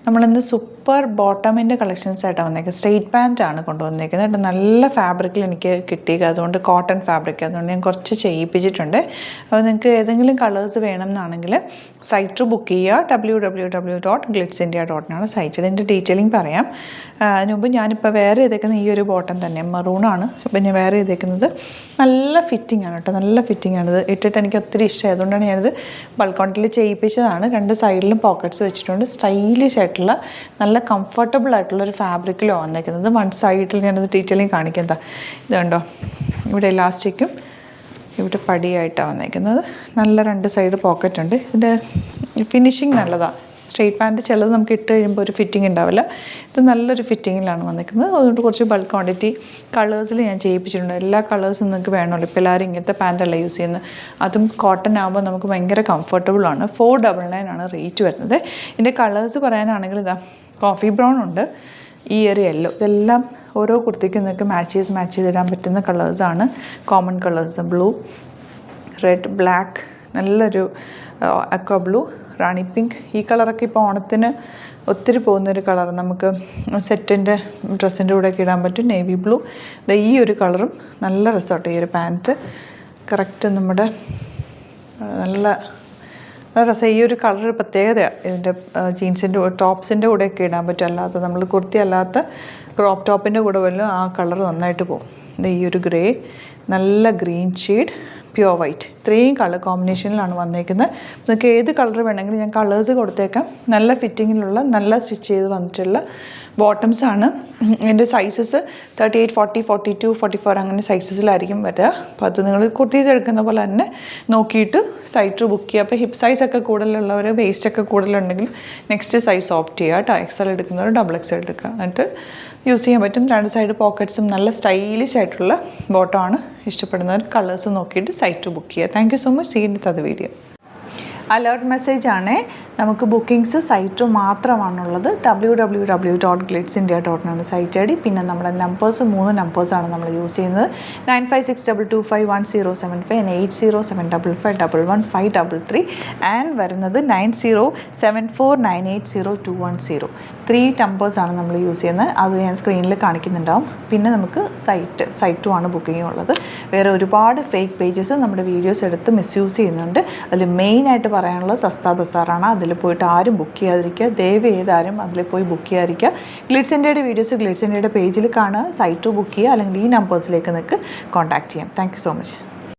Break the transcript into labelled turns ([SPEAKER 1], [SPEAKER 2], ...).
[SPEAKER 1] നമ്മളിന്ന് super ബോട്ടമിൻ്റെ collections ആയിട്ടാണ് വന്നേക്കുന്നത്. സ്ട്രെയിറ്റ് പാൻറ്റ് ആണ് കൊണ്ടുവന്നേക്കുന്നത്. നല്ല ഫാബ്രിക്കിൽ എനിക്ക് കിട്ടിയത്, അതുകൊണ്ട് കോട്ടൺ ഫാബ്രിക്, അതുകൊണ്ട് ഞാൻ കുറച്ച് ചെയ്യിപ്പിച്ചിട്ടുണ്ട്. അപ്പോൾ നിങ്ങൾക്ക് ഏതെങ്കിലും കളേഴ്സ് വേണമെന്നാണെങ്കിൽ സൈറ്റ് ബുക്ക് ചെയ്യുക. www.glitzindia.in site. ഇതിൻ്റെ ഡീറ്റെയിലിംഗ് പറയാം. അതിന് മുമ്പ് ഞാനിപ്പോൾ വേറെ ചെയ്തേക്കുന്ന ഈ ഒരു ബോട്ടം തന്നെ മറൂണാണ്. ഇപ്പം ഞാൻ വേറെ ചെയ്തേക്കുന്നത് നല്ല ഫിറ്റിംഗ് ആണ് കേട്ടോ, നല്ല ഫിറ്റിംഗ് ആണ്. ഇത് ഇട്ടിട്ട് എനിക്ക് ഒത്തിരി ഇഷ്ടമായി, അതുകൊണ്ടാണ് ഞാനിത് ബൾക്ക് ക്വാണ്ടിറ്റിയിൽ ചെയ്യിപ്പിച്ചതാണ്. രണ്ട് സൈഡിലും പോക്കറ്റ്സ് വെച്ചിട്ടുണ്ട്. സ്റ്റൈലിഷ് ആയിട്ടുള്ള നല്ല കംഫർട്ടബിൾ ആയിട്ടുള്ള ഒരു ഫാബ്രിക്കിലാണ് വന്നേക്കുന്നത്. വൺ സൈഡിൽ ഞാനത് ഡീറ്റെയിലിംഗ് കാണിക്കുന്നത് ഇതുണ്ടോ, ഇവിടെ ഇലാസ്റ്റിക്കും ഇവിടെ പടിയായിട്ടാണ് വന്നേക്കുന്നത്. നല്ല രണ്ട് സൈഡ് പോക്കറ്റ് ഉണ്ട്. ഇതിൻ്റെ ഫിനിഷിങ് നല്ലതാണ്. സ്ട്രെയിറ്റ് പാൻറ്റ് ചിലത് നമുക്ക് ഇട്ട് കഴിയുമ്പോൾ ഒരു ഫിറ്റിംഗ് ഉണ്ടാവില്ല. ഇത് നല്ലൊരു ഫിറ്റിങ്ങിലാണ് വന്നിരിക്കുന്നത്. അതുകൊണ്ട് കുറച്ച് ബൾക്ക് ക്വാണ്ടിറ്റി കളേഴ്സിൽ ഞാൻ ചെയ്യിപ്പിച്ചിട്ടുണ്ട്. എല്ലാ കളേഴ്സും നിങ്ങൾക്ക് വേണമല്ലോ. ഇപ്പോൾ എല്ലാവരും ഇങ്ങനത്തെ പാൻറ്റല്ല യൂസ് ചെയ്യുന്നത്. അതും കോട്ടൺ ആകുമ്പോൾ നമുക്ക് ഭയങ്കര കംഫർട്ടബിളാണ്. 499 ആണ് റേറ്റ് വരുന്നത്. ഇതിൻ്റെ കളേഴ്സ് പറയാനാണെങ്കിൽ ഇതാ കോഫി ബ്രൗൺ ഉണ്ട്, ഈ ഒരു യെല്ലോ. ഇതെല്ലാം ഓരോ കുർത്തിക്കും നിങ്ങൾക്ക് മാച്ച് ചെയ്തിടാൻ പറ്റുന്ന കളേഴ്സാണ്. Common colours blue, red, black, നല്ലൊരു അക്വ ബ്ലൂ, റാണി പിങ്ക്. ഈ കളറൊക്കെ ഇപ്പോൾ ഓണത്തിന് ഒത്തിരി പോകുന്നൊരു കളർ, നമുക്ക് സെറ്റിൻ്റെ ഡ്രസ്സിൻ്റെ കൂടെയൊക്കെ ഇടാൻ പറ്റും. Navy blue. ഈ ഒരു കളറും നല്ല രസമാട്ടോ. ഈ ഒരു പാൻറ്റ് കറക്റ്റ് നമ്മുടെ നല്ല രസം. ഈ ഒരു കളർ പ്രത്യേകതയാണ്. ഇതിൻ്റെ ജീൻസിൻ്റെ ടോപ്സിൻ്റെ കൂടെയൊക്കെ ഇടാൻ പറ്റും. അല്ലാത്ത നമ്മൾ കുർത്തി അല്ലാത്ത ക്രോപ്പ് ടോപ്പിൻ്റെ കൂടെ വല്ലതും ആ കളർ നന്നായിട്ട് പോകും. ഈ ഒരു ഗ്രേ, നല്ല ഗ്രീൻ ഷെയ്ഡ്, പ്യുവർ വൈറ്റ്, ഇത്രയും കളർ കോമ്പിനേഷനിലാണ് വന്നേക്കുന്നത്. നിങ്ങൾക്ക് ഏത് കളർ വേണമെങ്കിലും ഞാൻ കളേഴ്സ് കൊടുത്തേക്കാം. നല്ല ഫിറ്റിങ്ങിലുള്ള, നല്ല സ്റ്റിച്ച് ചെയ്ത് വന്നിട്ടുള്ള ബോട്ടംസാണ്. എൻ്റെ സൈസസ് 38, 40, 42, 44 അങ്ങനെ സൈസസിലായിരിക്കും വരിക. അപ്പോൾ അത് നിങ്ങൾ കുർത്തീസ് എടുക്കുന്ന പോലെ തന്നെ നോക്കിയിട്ട് സൈറ്റ് ബുക്ക് ചെയ്യുക. അപ്പോൾ ഹിപ്പ് സൈസൊക്കെ കൂടുതലുള്ളവർ, വേസ്റ്റൊക്കെ കൂടുതലുണ്ടെങ്കിൽ നെക്സ്റ്റ് സൈസ് ഓപ്റ്റ് ചെയ്യുക കേട്ടോ. XL എടുക്കുന്നവർ XXL എടുക്കുക. എന്നിട്ട് യൂസ് ചെയ്യാൻ പറ്റും. രണ്ട് സൈഡ് പോക്കറ്റ്സും നല്ല സ്റ്റൈലിഷ് ആയിട്ടുള്ള ബോട്ടമാണ്. ഇഷ്ടപ്പെടുന്നവർ കളേഴ്സ് നോക്കിയിട്ട് സൈറ്റ് ബുക്ക് ചെയ്യുക. Thank you so much. See in the video. Alert message ആണ്. നമുക്ക് ബുക്കിംഗ്സ് സൈറ്റ് മാത്രമാണുള്ളത്. www.glitzindia.in site I D. പിന്നെ നമ്മുടെ നമ്പേഴ്സ് 3 നമ്പേഴ്സാണ് നമ്മൾ യൂസ് ചെയ്യുന്നത്. 9562251075 and 8075551153 ആൻഡ് വരുന്നത് 9074980210. 3 നമ്പേഴ്സാണ് നമ്മൾ യൂസ് ചെയ്യുന്നത്. അത് ഞാൻ സ്ക്രീനിൽ കാണിക്കുന്നുണ്ടാവും. പിന്നെ നമുക്ക് സൈറ്റും ആണ് ബുക്കിംഗ് ഉള്ളത്. വേറെ ഒരുപാട് ഫേക്ക് പേജസ് നമ്മുടെ വീഡിയോസ് എടുത്ത് മിസ്യൂസ് ചെയ്യുന്നുണ്ട്. അതിൽ മെയിനായിട്ട് പറയാനുള്ളത് സസ്ത ബസാറാണ്. അതിൽ പോയിട്ട് ആരും ബുക്ക് ചെയ്യാതിരിക്കുക. ദയവ് ചെയ്താരും അതിൽ പോയി ബുക്ക് ചെയ്യാതിരിക്കുക. ഗ്ലിറ്റ്സ് ഇന്ത്യയുടെ വീഡിയോസ് ഗ്ലിറ്റ്സ് ഇന്ത്യയുടെ പേജിൽ കാണുക, സൈറ്റ് ബുക്ക് ചെയ്യുക, അല്ലെങ്കിൽ ഈ നമ്പേഴ്സിലേക്ക് നിങ്ങൾക്ക് കോൺടാക്ട് ചെയ്യാം. Thank you so much.